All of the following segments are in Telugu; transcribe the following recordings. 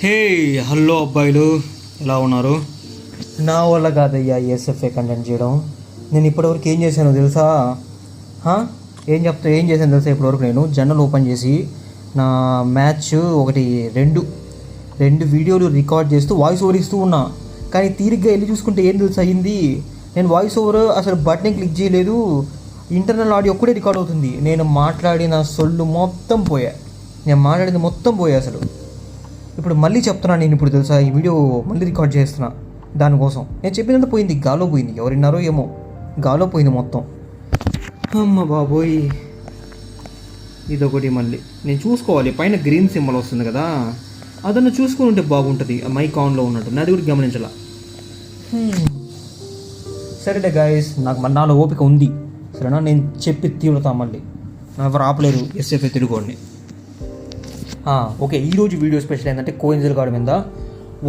హే హలో అబ్బాయిలు, ఎలా ఉన్నారు? నా వల్ల కాదయ్యా ఎస్ఎఫ్ఏ కంటెంట్ చేయడం. నేను ఇప్పటివరకు ఏం చేశానో తెలుసా? ఏం చేశాను తెలుసా? ఇప్పటివరకు నేను జర్నల్ ఓపెన్ చేసి నా మ్యాచ్ ఒకటి రెండు వీడియోలు రికార్డ్ చేస్తూ వాయిస్ ఓవర్ ఇస్తూ ఉన్నా. కానీ తీరిగ్గా వెళ్ళి చూసుకుంటే ఏం తెలుసా అయింది? నేను వాయిస్ ఓవర్ అసలు బటన్ క్లిక్ చేయలేదు, ఇంటర్నల్ ఆడియో ఒక్కడే రికార్డ్ అవుతుంది. నేను మాట్లాడిన సొల్లు మొత్తం పోయా, అసలు. ఇప్పుడు మళ్ళీ చెప్తున్నాను, నేను ఇప్పుడు తెలుసా ఈ వీడియో మళ్ళీ రికార్డ్ చేస్తున్నా. దానికోసం నేను చెప్పినంత పోయింది, గాలో పోయింది. ఎవరిన్నారో ఏమో, గాలో పోయింది మొత్తం. అమ్మ బాబోయ్, ఇదొకటి. మళ్ళీ నేను చూసుకోవాలి, పైన గ్రీన్ సింబల్ వస్తుంది కదా, అదನ್ನು చూసుకుని ఉంటే బాగుంటుంది. మైక్ ఆన్లో ఉన్నట్టు నాది కూడా గమనించాల. సరేలే గాయస్, నాలో ఓపిక ఉంది, సరేనా? నేను చెప్పి తీరుతా. మళ్ళీ ఎవరు ఆపలేరు ఎస్ఎఫ్ఏ తిరుగుని. ఓకే, ఈరోజు వీడియో స్పెషల్ ఏంటంటే కోయిన్జిల్ గార్డ్ మీద.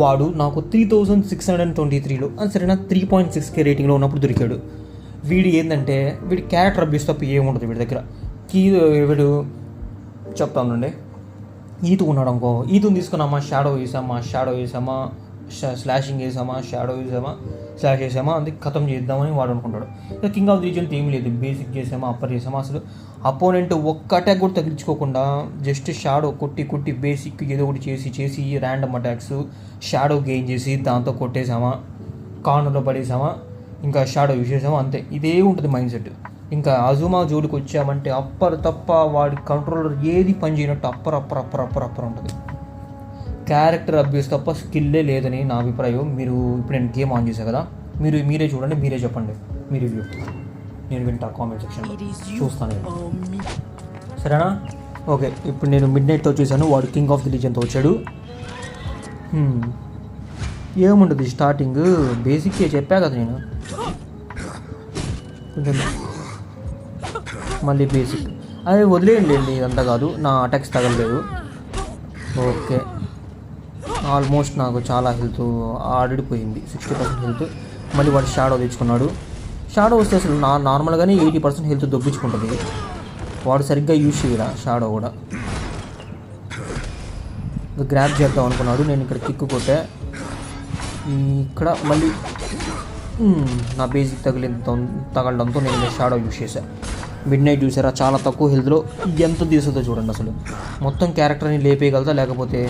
వాడు నాకు 3623లో సరేనా 3.6K రేటింగ్లో ఉన్నప్పుడు దొరికాడు. ఏంటంటే వీడి క్యారెక్టర్ అబ్యూస్ తప్ప ఏముంటుంది వీడి దగ్గర. వీడు చెప్తానండి, ఈతు ఉన్నాడు అనుకో, ఈతుని తీసుకున్నామా, షాడో వేసామా, స్లాషింగ్ వేసామా, షాడో వేసామా, స్లాష్ వేసామా, అందుకే ఖతం చేద్దామని వాడు అనుకుంటాడు. ఇక కింగ్ ఆఫ్ ది రీజియన్ ఏమీ లేదు, బేసిక్ చేసామా, అప్పర్ చేసామా. అసలు అపోనెంట్ ఒక్క అటాక్ కూడా తగిలించుకోకుండా జస్ట్ షాడో కొట్టి బేసిక్ ఏదో ఒకటి చేసి ర్యాండమ్ అటాక్స్ షాడో గెయిన్ చేసి దాంతో కొట్టేసామా, కార్నర్లో పడేసామా, ఇంకా షాడో యూజ్ చేసామా, అంతే. ఇదే ఉంటుంది మైండ్ సెట్. ఇంకా అజుమా జోడికి వచ్చామంటే అప్పర్ తప్ప వాడి కంట్రోలర్ ఏది పని చేయనట్టు అప్పర్ ఉంటుంది. క్యారెక్టర్ అబ్యూస్ తప్ప స్కిల్లే లేదని నా అభిప్రాయం. మీరు ఇప్పుడు నేను గేమ్ ఆన్ చేశాను కదా, మీరే చూడండి, మీరే చెప్పండి మీ రివ్యూ. నేను వింటా కామెంట్ సెక్షన్లో, చూస్తాను, సరేనా? ఓకే, ఇప్పుడు నేను మిడ్ నైట్తో చూశాను, వాడు కింగ్ ఆఫ్ ది లీజన్తో వచ్చాడు. ఏముంటుంది స్టార్టింగ్, బేసిక్గా చెప్పా కదా నేను. కొంచెం మళ్ళీ బేసిక్ అదే వదిలేయండి, ఇదంతా కాదు. నా అటాక్స్ తగలలేదు. ఓకే, ఆల్మోస్ట్ నాకు చాలా హెల్త్ ఆల్రెడీ పోయింది, 60% హెల్త్. మళ్ళీ వాడు షాడో తెచ్చుకున్నాడు. షాడో వస్తే అసలు నార్మల్గానే 80% హెల్త్ దొబ్బించుకుంటుంది. వాడు సరిగ్గా యూజ్ చేయరా షాడో కూడా. గ్రాప్ చేద్దాం అనుకున్నాడు, నేను ఇక్కడ కిక్ కొట్టా. ఇక్కడ మళ్ళీ నా బేసిక్ తగలడంతో నేను షాడో యూజ్ చేశాను. మిడ్ నైట్ చూసారా, చాలా తక్కువ హెల్త్లో ఎంత తీస్తుందో చూడండి. అసలు మొత్తం క్యారెక్టర్ని లేపేయగలుగుతా, లేకపోతే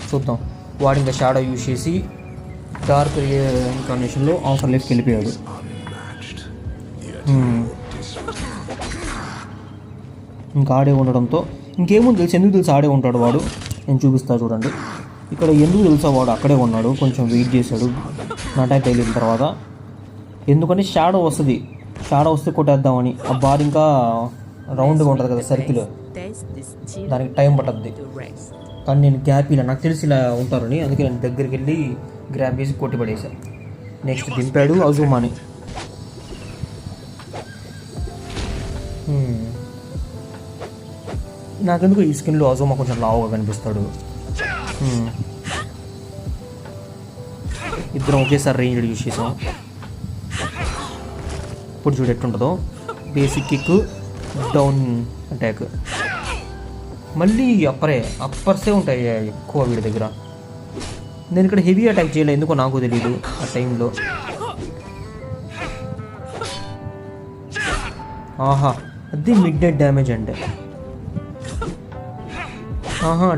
చూద్దాం. వాడు ఇంకా షాడో యూజ్ చేసి డార్క్ ఇన్కార్నేషన్లో ఆఫర్ లెఫ్ట్కి వెళ్ళిపోయాడు. ఇంకా ఆడే ఉండడంతో ఇంకేముంది తెలుసు, ఎందుకు తెలుసు ఆడే ఉంటాడు వాడు, నేను చూపిస్తా చూడండి. ఇక్కడ ఎందుకు తెలుసా వాడు అక్కడే ఉన్నాడు, కొంచెం వెయిట్ చేశాడు నా అటాక్ తగిలిన తర్వాత. ఎందుకంటే షాడో వస్తే కొట్టేద్దామని. ఆ బార్ ఇంకా రౌండ్గా ఉంటుంది కదా సర్కిల్, దానికి టైం పట్టద్ది. కానీ నేను గ్యాప్ ఇలా, నాకు తెలిసి ఇలా ఉంటారని, అందుకే నేను దగ్గరికి వెళ్ళి గ్రాప్ చేసి కొట్టి పడేశాను. నెక్స్ట్ దింపాడు అజుమాని. నాకెందుకు ఈ స్కిన్లో అజుమా కొంచెం లావుగా కనిపిస్తాడు. ఇద్దరం ఒకేసారి రేంజ్ యూజ్ చేసాం. ఇప్పుడు చూడు ఎట్టుంటుందో, బేసిక్ కిక్, డౌన్ అటాక్, మళ్ళీ అప్పర్సే ఉంటాయి ఎక్కువ వీడి దగ్గర. నేను ఇక్కడ హెవీ అటాక్ చేయలేదు, ఎందుకో నాకు తెలియదు ఆ టైంలో. అది మిడ్ నైట్ డ్యామేజ్ అంటే.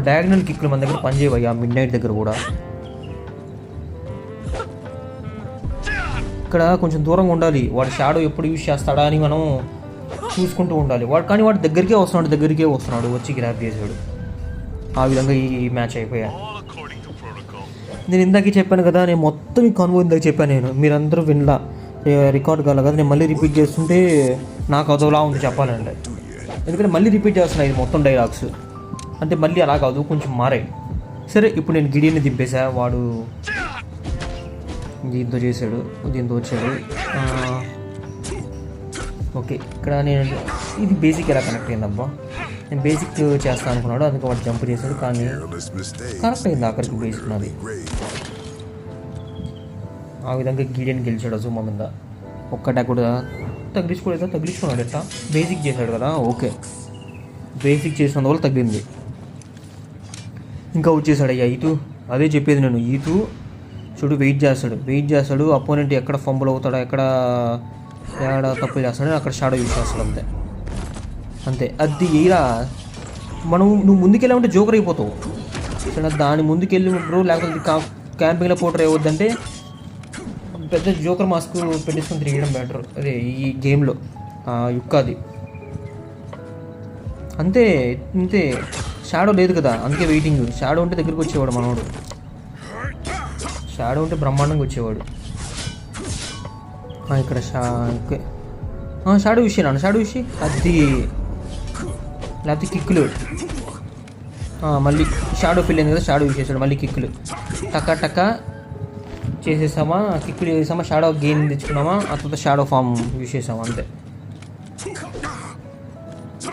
డయాగ్నల్ కిక్లు మన దగ్గర పనిచేయవయ్యా మిడ్ నైట్ దగ్గర కూడా. ఇక్కడ కొంచెం దూరంగా ఉండాలి, వాడు షాడో ఎప్పుడు యూజ్ చేస్తాడా అని మనం చూసుకుంటూ ఉండాలి. వాడు దగ్గరికే వస్తున్నాడు, వచ్చి గ్రాప్ చేశాడు. ఆ విధంగా ఈ మ్యాచ్ అయిపోయా. నేను ఇందాకే చెప్పాను కదా, నేను మొత్తం ఈ కాన్వో ఇందాక చెప్పాను నేను, మీరందరూ వినలా, రికార్డ్ కావాలి కదా. నేను మళ్ళీ రిపీట్ చేస్తుంటే నాకు అదోలా ఉంది చెప్పాలంటే, ఎందుకంటే మళ్ళీ రిపీట్ చేస్తున్నాయి ఇది మొత్తం డైలాగ్స్ అంటే. మళ్ళీ అలా కాదు, కొంచెం మారాయి. సరే, ఇప్పుడు నేను గిడియన్ని దింపేశా, వాడు దీంతో వచ్చాడు. ఓకే, ఇక్కడ నేను ఇది బేసిక్ ఎలా కనెక్ట్ అయిందబ్బా, నేను బేసిక్ చేస్తాను అనుకున్నాడు, అందుకే వాడు జంప్ చేశాడు. కానీ కనెక్ట్ అయింది ఆఖరికి బేసిక్ నాది. ఆ విధంగా గిడియన్ గెలిచాడు అజుమా మీద. ఒక్క అటాక్ కూడా తగిలించుకున్నాడు. ఎట్లా బేసిక్ చేశాడు కదా. ఓకే, బేసిక్ చేసినందువల్ల తగ్గింది. ఇంకా వచ్చేసాడు అయ్యా ఈతు. అదే చెప్పేది నేను, ఈతు చూడు వెయిట్ చేస్తాడు అపోనెంట్ ఎక్కడ ఫంబుల్ అవుతాడో ఎక్కడ తప్పులు చేస్తాడో అక్కడ షాడో యూజ్ చేస్తాడు, అంతే అంతే. అది ఎయిరా నువ్వు ముందుకెళ్ళామంటే జోకర్ అయిపోతావు. సరే దాని ముందుకెళ్ళి బ్రో, లేకపోతే క్యాంపింగ్లో పోటర్ అయ్యవద్దంటే పెద్ద జోకర్ మాస్క్ పెట్టేసుకొని తిరగడం బెటర్ అదే ఈ గేమ్లో యుక్కాది. అంతే అంతే, షాడో లేదు కదా అందుకే వెయిటింగ్. షాడో ఉంటే దగ్గరికి వచ్చేవాడు మనోడు, షాడో ఉంటే బ్రహ్మాండంగా వచ్చేవాడు. ఇక్కడ షాడో విషయం అది, లేకపోతే కిక్కులు. మళ్ళీ షాడో ఫిల్ అయింది కదా, షాడో యూస్ చేసాడు. మళ్ళీ కిక్కులు టక్క చేసేసామా, కిక్కులు చేసామా, షాడో గెయిన్ తెచ్చుకున్నామా, ఆ తర్వాత షాడో ఫామ్ యూస్ చేసామా, అంతే.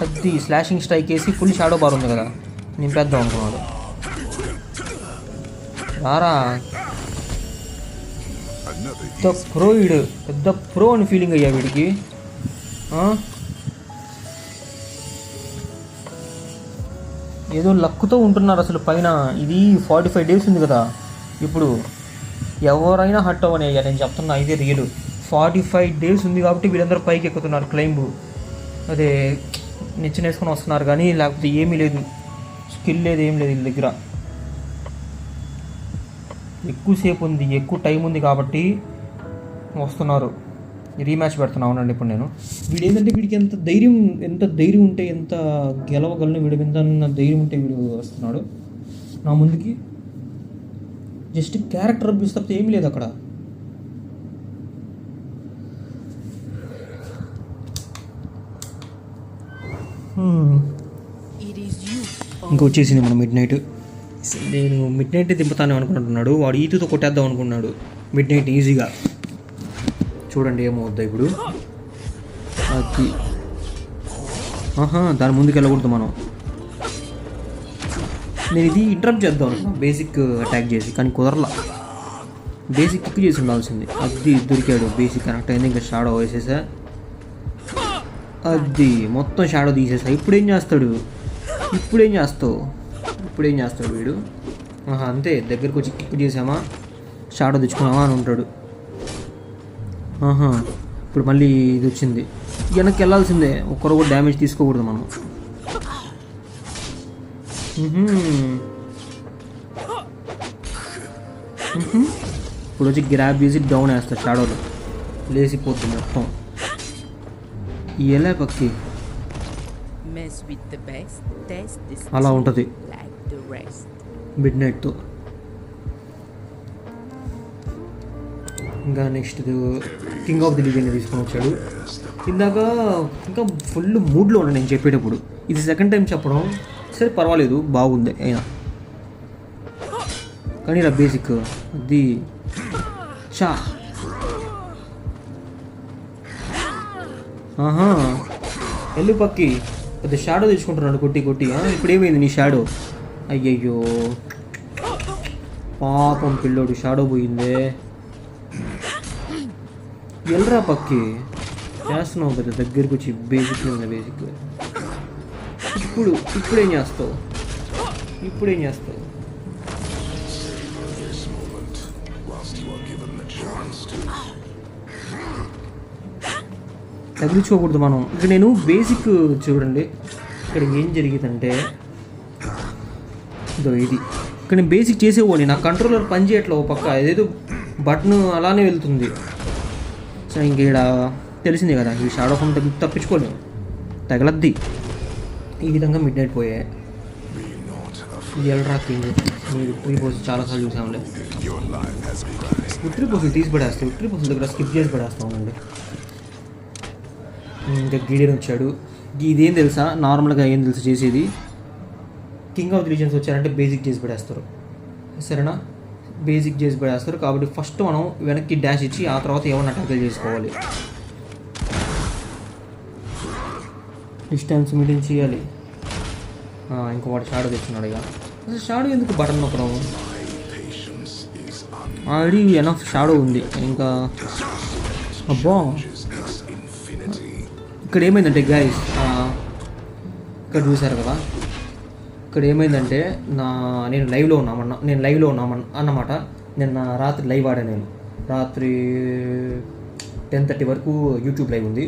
అది స్లాషింగ్ స్ట్రైక్ వేసి ఫుల్ షాడో బార్ ఉంది కదా, నింపేద్దాం అనుకున్నాడు. రారా పెద్ద ప్రో, వీడు పెద్ద ప్రో అని ఫీలింగ్ అయ్యా వీడికి. ఏదో లక్కుతో ఉంటున్నారు అసలు పైన. ఇది 45 days ఉంది కదా ఇప్పుడు, ఎవరైనా హట్ అవ్వని అయ్యా, నేను చెప్తున్నా ఇదే రియల్. 45 days ఉంది కాబట్టి వీళ్ళందరూ పైకి ఎక్కుతున్నారు క్లైంబ్. అదే నిచ్చెనేసుకొని వస్తున్నారు కానీ లేకపోతే ఏమీ లేదు, స్కిల్ లేదు, ఏం లేదు వీళ్ళ దగ్గర. ఎక్కువసేపు ఉంది, ఎక్కువ టైం ఉంది కాబట్టి వస్తున్నారు. రీమ్యాచ్ పెడుతున్నా అవునండి ఇప్పుడు నేను. వీడు ఏంటంటే వీడికి ఎంత ధైర్యం ఉంటే, ఎంత గెలవగలను వీడి మీద ధైర్యం ఉంటే వీడు వస్తున్నాడు నా ముందుకి. జస్ట్ క్యారెక్టర్ అబ్యూస్ తప్పితే ఏమీ లేదు అక్కడ. ఇంకా వచ్చేసింది మన మిడ్ నైట్. నేను మిడ్ నైట్ దింపుతాను అనుకుంటున్నాడు వాడు, ఈతుతో కొట్టేద్దాం అనుకున్నాడు మిడ్ నైట్ ఈజీగా. చూడండి ఏమవుద్దా ఇప్పుడు. అది దాని ముందుకు వెళ్ళకూడదు మనం. నేను ఇది ఇంటరప్ట్ చేద్దాం అనుకున్నాను బేసిక్ అటాక్ చేసి, కానీ కుదరలా. బేసిక్ కిక్ చేసి ఉండాల్సింది. అది దొరికాడు, బేసిక్ కనెక్ట్ అయింది. ఇంకా షాడో వేసేసా, అది మొత్తం షాడో తీసేసా. ఇప్పుడేం చేస్తాడు వీడు. అంతే, దగ్గరికి వచ్చి కిక్ చేసామా, షాడో తెచ్చుకున్నామా అని ఉంటాడు. ఇప్పుడు మళ్ళీ ఇది వచ్చింది, వెనక్కి వెళ్ళాల్సిందే. ఒక్కరు కూడా డ్యామేజ్ తీసుకోకూడదు మనం. ఇప్పుడు వచ్చి గ్రాబ్ చేసి డౌన్ వేస్తాడు, షాడోలో లేసిపోతుంది మొత్తం. ఎలా పక్కి అలా ఉంటుంది మిడ్ నైట్తో. ఇంకా నెక్స్ట్ కింగ్ ఆఫ్ ది లీజెండ్ తీసుకొని వచ్చాడు. ఇందాక ఇంకా ఫుల్ మూడ్లో ఉన్నాను నేను చెప్పేటప్పుడు. ఇది సెకండ్ టైం చెప్పడం, సరే పర్వాలేదు బాగుంది అయినా. కానీ ఇలా బేసిక్ అది చా ఎల్లు పక్కి పెద్ద షాడో తెచ్చుకుంటున్నాడు కొట్టి. ఇప్పుడు ఏమైంది నీ షాడో? అయ్యయ్యో పాపం పిల్లోడు, షాడో పోయిందే. ఎల్రా పక్కి చేస్తున్నావు పెద్ద దగ్గరికి వచ్చి. బేసిక్ ఇప్పుడేం చేస్తావు? తగిలించుకోకూడదు మనం. ఇక్కడ నేను బేసిక్ చూడండి, ఇక్కడ ఏం జరిగిందంటే ఇది ఇక్కడ నేను బేసిక్ చేసేవాడిని, నా కంట్రోలర్ పని చేయట్లేదు. పక్క ఏదేదో బటన్ అలానే వెళ్తుంది. సో ఇంక ఇక్కడ తెలిసింది కదా, ఈ షాడో ఫోన్ తప్పించుకోలేము, తగలద్ది. ఈ విధంగా మిడ్ నైట్ పోయాయి. ఎల్రా కింగ్ మీరు ఉట్రీ పోసి చాలాసార్లు చూసాములే. ఉట్రీ పోసులు తీసి పడేస్తాయి, ఉట్రీ పోసుల దగ్గర స్కిప్ చేసి పడేస్తామండి. ఇంకా గిడియన్ వచ్చాడు. ఇదేం తెలుసా, నార్మల్గా ఏం తెలుసు చేసేది, కింగ్ ఆఫ్ ది లీజెండ్స్ వచ్చారంటే బేసిక్ చేసి పడేస్తారు, సరేనా? బేసిక్ చేసి పడేస్తారు. కాబట్టి ఫస్ట్ మనం వెనక్కి డాష్ ఇచ్చి ఆ తర్వాత ఏమన్నా అటాక్ చేసుకోవాలి. డిస్టెన్స్ మెయింటైన్ చేయాలి. ఇంకో వాడు షాడో తెచ్చున్నాడు. ఇక అసలు షాడో ఎందుకు బటన్ నొక్కడం? ఆల్రెడీ ఎనఫ్ షాడో ఉంది. ఇంకా అబ్బా ఇక్కడ ఏమైందంటే గైస్, ఇక్కడ చూసారు కదా, ఇక్కడ ఏమైందంటే నేను లైవ్లో అన్నమాట. నిన్న రాత్రి లైవ్ ఆడాను. నేను రాత్రి 10:30 వరకు యూట్యూబ్ లైవ్ ఉంది.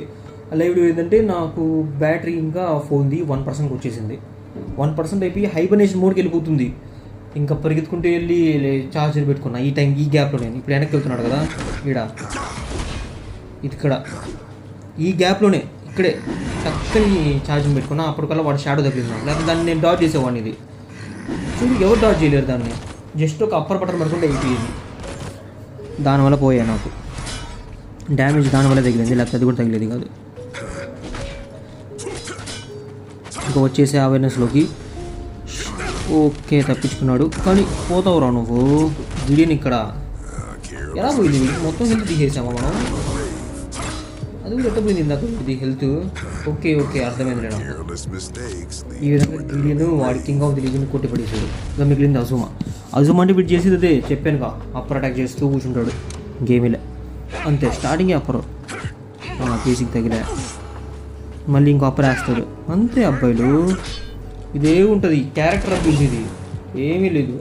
ఆ లైవ్లో ఏంటంటే నాకు బ్యాటరీ ఇంకా ఫోన్ది 1% వచ్చేసింది. 1% అయిపోయి హైబర్నేషన్ మోడ్కి వెళ్ళిపోతుంది. ఇంకా పరిగెత్తుకుంటూ వెళ్ళి ఛార్జర్ పెట్టుకున్నా. ఈ గ్యాప్లో నేను ఇప్పుడు వెనక్కి వెళ్తున్నాడు కదా ఇక్కడ ఈ గ్యాప్లోనే ఇక్కడే చక్కని ఛార్జింగ్ పెట్టుకున్నా. అప్పటికల్లా వాడు షాడో తగిలింది. లేకపోతే దాన్ని నేను డాట్ చేసేవాడిని. ఇది చూడు, ఎవరు డాట్ చేయలేరు దాన్ని. జస్ట్ ఒక అప్పర్ బటన్ పడుకుంటే అయిపోయింది. దానివల్ల పోయా నాకు డ్యామేజ్, దానివల్ల తగిలింది, లేకపోతే అది కూడా తగిలేది కాదు. ఇంకా వచ్చేసే అవేర్నెస్లోకి ఓకే తప్పించుకున్నాడు. కానీ పోతావురా నువ్వు. వీడియోని ఇక్కడ ఎలా పోయింది? మొత్తం హెల్త్ తీసేసామా మనం? అది కూడా ఎట్ట పోయింది ఇందాక ఇది హెల్త్. ఓకే అర్థమైంది నాకు. ఈ విధంగా వీడియోను వాడి కింగ్ ఆఫ్ ది లీగ్ని కొట్టి పడేసాడు. ఇంకా మిగిలింది అజుమా అంటే వీడు చేసేది అదే చెప్పానుగా, అప్పర్ అటాక్ చేస్తూ కూర్చుంటాడు గేమ్లో. అంతే, స్టార్టింగే అప్పర్ కేసీకి తగిలే, మళ్ళీ ఇంకో అప్పర్ వేస్తాడు. అంతే అబ్బాయిలు, ఇదే ఉంటుంది క్యారెక్టర్ అబ్యూస్. ఇది ఏమీ లేదు.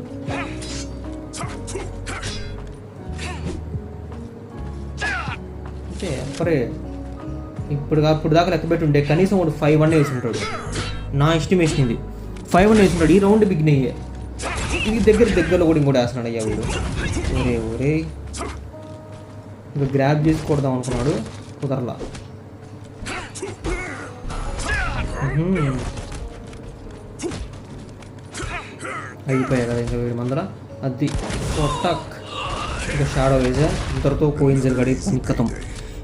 అంటే అప్పరే ఇప్పుడు దాకా లెక్క పెట్టుంటే కనీసం వాడు 5-1 వేసి ఉంటాడు. నా ఎస్టిమేషన్ ఇది 5-1 వేసి ఉంటాడు. ఈ రౌండ్ బిగిన్ అయ్యే ఇది దగ్గరలో కూడా ఇంకోటి వేస్తున్నాడు అయ్యా వీడు. ఒరే ఇంకా గ్రాప్ చేసి కొడదాం అనుకున్నాడు, కుదరలా. అయిపోయాయి కదా ఇంకా వీడి మందర. అది కొట్టక్ ఇంకా షాడో వేసా. ఇంతటితో కోయిన్జల్ గడి సంకతం.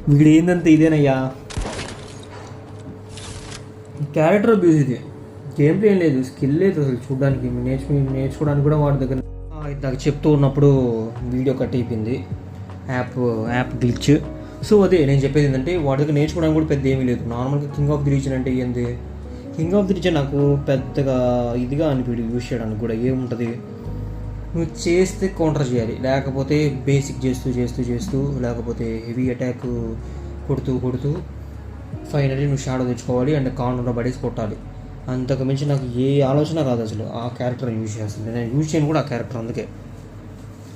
వీడు ఏందంటే ఇదేనయ్యా క్యారెక్టర్ అబ్యూస్. ఇది గేమ్ ప్లే ఏం లేదు, స్కిల్ లేదు అసలు చూడడానికి. నేర్చుకోవడానికి కూడా వాడి దగ్గర నాకు చెప్తూ ఉన్నప్పుడు వీడియో కట్ అయిపోయింది, యాప్ గ్లిచ్. సో అదే నేను చెప్పేది ఏంటంటే వాడి దగ్గర నేర్చుకోవడానికి కూడా పెద్ద ఏమీ లేదు. నార్మల్గా కింగ్ ఆఫ్ ది రీజన్ అంటే ఏంది? కింగ్ ఆఫ్ ది రీజన్ నాకు పెద్దగా ఇదిగా అనిపించదు యూజ్ చేయడానికి కూడా. ఏముంటుంది, నువ్వు చేస్తే కౌంటర్ చేయాలి, లేకపోతే బేసిక్ చేస్తూ లేకపోతే హెవీ అటాక్ కొడుతూ ఫైనల్లీ నువ్వు షాడో తెచ్చుకోవాలి అండ్ కార్నర్లో పడేసి కొట్టాలి. అంతకు మించి నాకు ఏ ఆలోచన రాదు అసలు ఆ క్యారెక్టర్ యూజ్ చేస్తుంది. నేను యూజ్ చేయను కూడా ఆ క్యారెక్టర్, అందుకే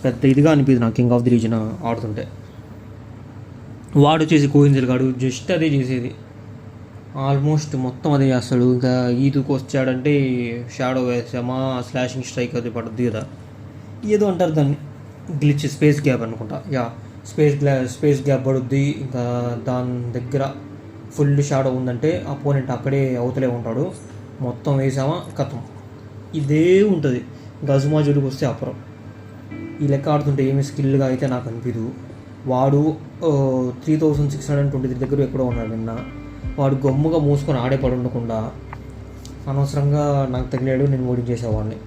పెద్ద ఇదిగా అనిపించింది నాకు కింగ్ ఆఫ్ ది రీజన్ ఆడుతుంటే. వాడు వచ్చేసి కోయిన్జల్ గాడు జస్ట్ అదే చేసేది, ఆల్మోస్ట్ మొత్తం అదే చేస్తాడు. ఇంకా ఈదుకు వచ్చాడంటే షాడో వేసామా స్లాషింగ్ స్ట్రైక్ అది పడుద్ది కదా, ఏదో అంటారు దాన్ని, గ్లిచ్ స్పేస్ గ్యాప్ అనుకుంటా. స్పేస్ గ్యాప్ పడుద్ది. ఇంకా దాని దగ్గర ఫుల్ షాడో ఉందంటే అపోనెంట్ అక్కడే అవతలే ఉంటాడు. మొత్తం వేసామా కథం, ఇదే ఉంటుంది. గజుమా జోలికి వస్తే అప్పురం. ఈ లెక్క ఆడుతుంటే ఏమి స్కిల్గా అయితే నాకు అనిపించదు. వాడు 3623 దగ్గర ఎక్కడో ఉన్నాడు నిన్న. వాడు గమ్ముగా మూసుకొని ఆడే పడి ఉండకుండా అనవసరంగా నాకు తగిలాడు, నేను ఓడించేసేవాడిని.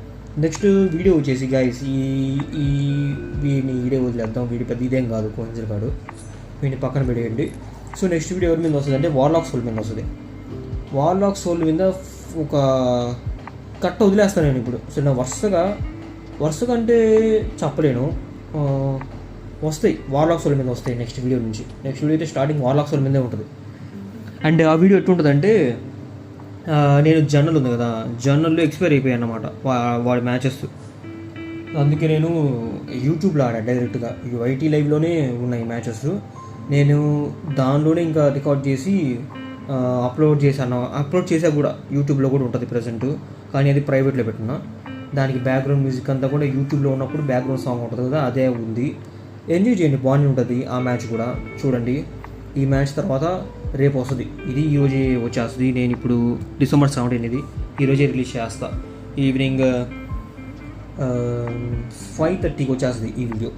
నెక్స్ట్ వీడియో వచ్చేసి గైస్ వీడిని వీడియో వదిలేద్దాం. వీడి పెద్ద ఇదేం కాదు కోయిన్జల్ కాడు, వీడిని పక్కన పెట్టేయండి. సో నెక్స్ట్ వీడియో ఎవరి మీద వస్తుంది అంటే వార్లాక్ సోల్ మీద వస్తుంది. వార్లాక్ సోల్ మీద ఒక కట్ట వదిలేస్తాను నేను ఇప్పుడు. సో నా వరుసగా అంటే చెప్పలేను, వస్తాయి వార్లాక్ సోల్ మీద వస్తాయి నెక్స్ట్ వీడియో నుంచి. నెక్స్ట్ వీడియో అయితే స్టార్టింగ్ వార్లాక్ సోల్ మీదే ఉంటుంది. అండ్ ఆ వీడియో ఎట్లుంటుందంటే నేను జర్నల్ ఉంది కదా, జర్నల్లో ఎక్స్పైర్ అయిపోయాయి అన్నమాట వాడి మ్యాచెస్. అందుకే నేను యూట్యూబ్లో ఆడా డైరెక్ట్గా. వైటీ లైవ్లోనే ఉన్నాయి మ్యాచెస్. నేను దానిలోనే ఇంకా రికార్డ్ చేసి అప్లోడ్ చేసా కూడా. యూట్యూబ్లో కూడా ఉంటుంది ప్రజెంట్, కానీ అది ప్రైవేట్లో పెట్టున్నా. దానికి బ్యాక్గ్రౌండ్ మ్యూజిక్ అంతా కూడా యూట్యూబ్లో ఉన్నప్పుడు బ్యాక్గ్రౌండ్ సాంగ్ ఉంటుంది కదా, అదే ఉంది. ఎంజాయ్ చేయండి, బాగానే ఉంటుంది ఆ మ్యాచ్ కూడా. చూడండి, ఈ మ్యాచ్ తర్వాత రేపు వస్తుంది. ఇది ఈరోజే వచ్చేస్తుంది. నేను ఇప్పుడు డిసెంబర్ 17 ఇది ఈరోజే రిలీజ్ చేస్తా. ఈవినింగ్ 5:30కి వచ్చేస్తుంది ఈ వీడియో.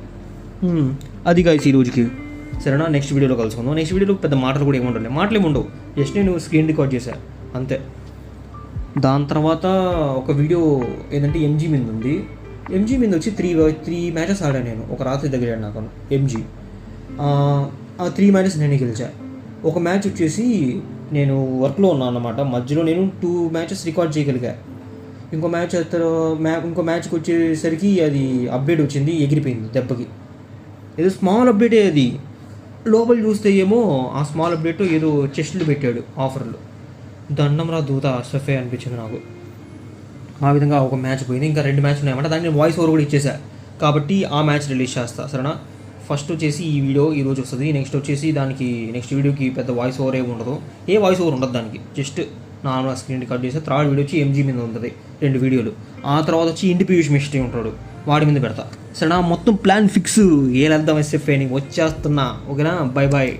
అది గైస్ ఈ రోజుకి, సరేనా? నెక్స్ట్ వీడియోలో కలుసుకుందాం. నెక్స్ట్ వీడియోలో పెద్ద మాటలు కూడా ఏముండవు, జస్ట్ నేను స్క్రీన్ రికార్డ్ చేశాను అంతే. దాని తర్వాత ఒక వీడియో ఏంటంటే ఎంజీ మీద ఉంది. ఎంజీ మీద వచ్చి 3 మ్యాచెస్ ఆడాను నేను. ఒక రాత్రి తగిలాడు నాకు ఎంజీ. ఆ 3 మ్యాచెస్ నేనే గెలిచా. ఒక మ్యాచ్ వచ్చేసి నేను వర్క్లో ఉన్నాను అన్నమాట, మధ్యలో నేను 2 మ్యాచెస్ రికార్డ్ చేయగలిగా. ఇంకో మ్యాచ్కి వచ్చేసరికి అది అప్డేట్ వచ్చింది, ఎగిరిపోయింది దెబ్బకి. ఏదో స్మాల్ అప్డేటే అది. లోపల చూస్తే ఏమో ఆ స్మాల్ అప్డేట్ ఏదో చెస్ట్లు పెట్టాడు ఆఫర్లు. దండం రా దూత అసఫే అనిపించింది నాకు. ఆ విధంగా ఒక మ్యాచ్ పోయింది. ఇంకా 2 మ్యాచ్ ఉన్నాయన్నమాట. దాన్ని వాయిస్ ఓవర్ కూడా ఇచ్చేసా కాబట్టి ఆ మ్యాచ్ రిలీజ్ చేస్తా సరేనా. ఫస్ట్ వచ్చేసి ఈ వీడియో ఈరోజు వస్తుంది. నెక్స్ట్ వచ్చేసి దానికి నెక్స్ట్ వీడియోకి పెద్ద వాయిస్ ఓవర్ ఏమి ఉండదు, ఏ వాయిస్ ఓవర్ ఉండదు దానికి, జస్ట్ నార్మల్ స్క్రీన్ కట్ చేస్తే. థర్డ్ వీడియో వచ్చి ఎంజీ మీద ఉంటుంది 2 వీడియోలు. ఆ తర్వాత వచ్చి ఇంటి పీయూష్ మిస్టీ ఉంటాడు, వాడి మీద పెడతా సరేనా. మొత్తం ప్లాన్ ఫిక్స్, ఏలేద్దాం ఎస్ఎఫ్ అని వచ్చేస్తున్నా. ఓకేనా, బై బాయ్.